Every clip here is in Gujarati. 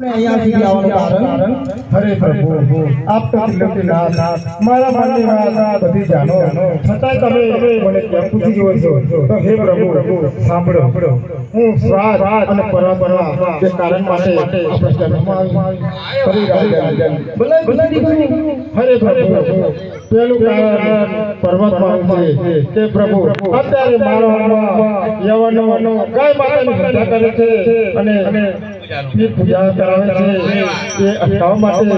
અહીંયા સુધી આવવાનું કારણ હરે પ્રભુ આપ તો ત્રિલોકીનાથ મારા મનની વાત બધી જાણો છતાં તમે મને કેમ પૂછી જુઓ છો તો હે પ્રભુ સાંભળો હું સ્વાદ અને પરંપરા જે કારણ માટે આપણા જન્મમાં આવી રાજા ભલે હરે પ્રભુ પેલું કારણ પર્વતમાં છે કે પ્રભુ અત્યારે મારો યવનો ગાય માતાની પૂજા કરે છે અને પૂજા કરાવે છે એ અટકાવવા માટે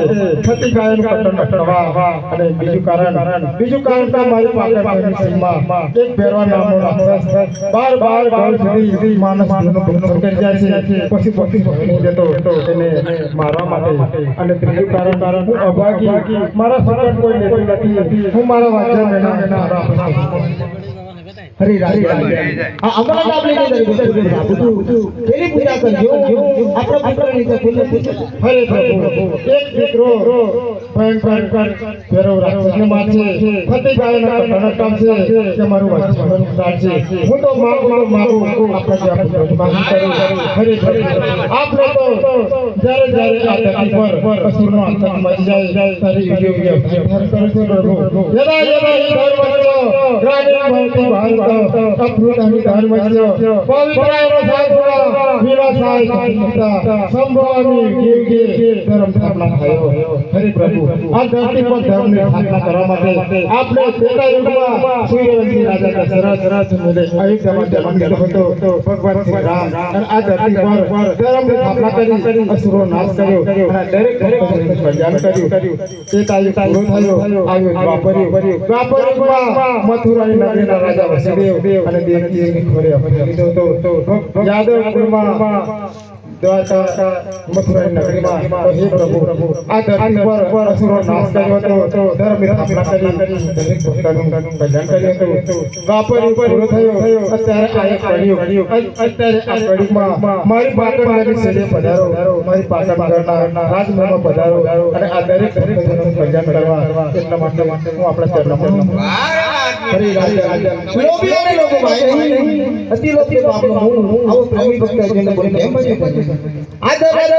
છતી ગાયનું કટન અટકાવવા અને બીજું કારણ તો મારી પાકડની સીમમાં એક ભેરવા નામનો રાક્ષસ બાર ગોળ સુધી માનસનું ભક્ષણ કરી જાય છે પછી ભક્તિ જતો એને મારવા માટે અને ત્રીજું કારણ હું અભાગી મારા સંકટ કોઈ લેતું નથી હું મારા વાંચન એના હરી રાજા આ અમારા આપણે કરી બધું તેરી પૂજા કરજો આપણા પુત્રની તો પુણ્ય પૂજા હરે પ્રભુ એક દીકરો ભયંકર ફેરો રાક્ષસને મારશે ફતે ગાયના કટણ કામશે કે મારું વાંચન કાઢશે હું તો માગું આપણા પુત્રની માંગ કરું હરે પ્રભુ આપણે તો જ્યારે આ ધરતી પર અસુરનો આતંક મચી જાય ત્યારે યોગ્ય અભ્યાસ કરે છે પ્રભુ જરા ધર્મ ગ્રામીણ ભારત અપૃતાની ધર્મસ્ય પવિત્રાયનો સાધુરા વિલાસાય સંભવામી ગીર્ગે ધર્મ સ્થાપના થયો હરે પ્રભુ આ ધરતી પર ધર્મની સ્થાપના કરવા માટે આપણે ત્રેતા યુગમાં સૂર્યવંશી રાજા દશરથ મેળે અયોધ્યામાં જન્મ લીધો હતો ભગવાન શ્રી રામ અને આ ધરતી પર ધર્મની સ્થાપના કરી અસુરો નાશ કર્યો અને દરેક ભક્તોનું કલ્યાણ કર્યું ત્રેતા યુગ પૂરો થયો આવ્યો દ્વાપર યુગમાં મથુરાની નગરીના રાજા વસુદેવ અને દેવકીની ઘરે અપહરી લીધો હતો યાદવ કુળમાં દ્વારકા મથુરાની નગરીમાં હે પ્રભુ આ ધરતી પર અસુરો નાશ કર્યો હતો ધર્મની સ્થાપના કરી દરેક ભક્તોનું કલ્યાણ કર્યું હતું દ્વાપર યુગ પૂરો થયો અત્યારે આ કળિયુગ અત્યારે આ કળિયુગમાં મારી પાટણની શેરે પધારો મારી પાટણના રાજમહેલમાં પધારો અને આ દરેક ભક્તોનું કલ્યાણ કરવા એટલા માટે હું આપણા ચરણોમાં હરે રાજા લોભીઓને લોકો ભાઈ અતિ લોભી બાપનો હું આવો પ્રેમી ભક્ત જેને બોલે કેમ બને આ દરેક